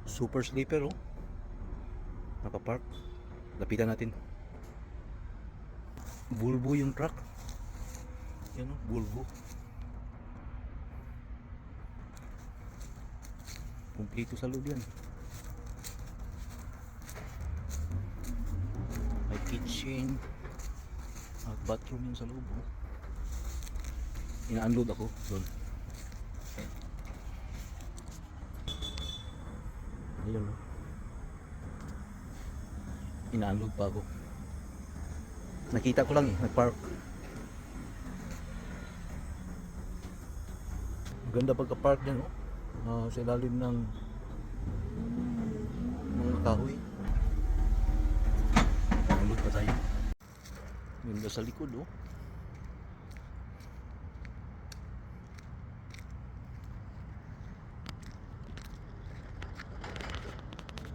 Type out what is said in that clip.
Super sleeper oh. Nakapark. Lapitan natin. Volvo yung truck. Yan oh, Volvo. Kumpleto sa loob yan. May kitchen at bathroom yun sa loob oh. Ina-unload ako doon. Ayun oh. Ina-unload pa ako. Nakita ko lang eh, nag-park. Maganda pagka-park dyan oh. Sa ilalim ng mga kahoy. Unload pa tayo. Ganda sa likod oh.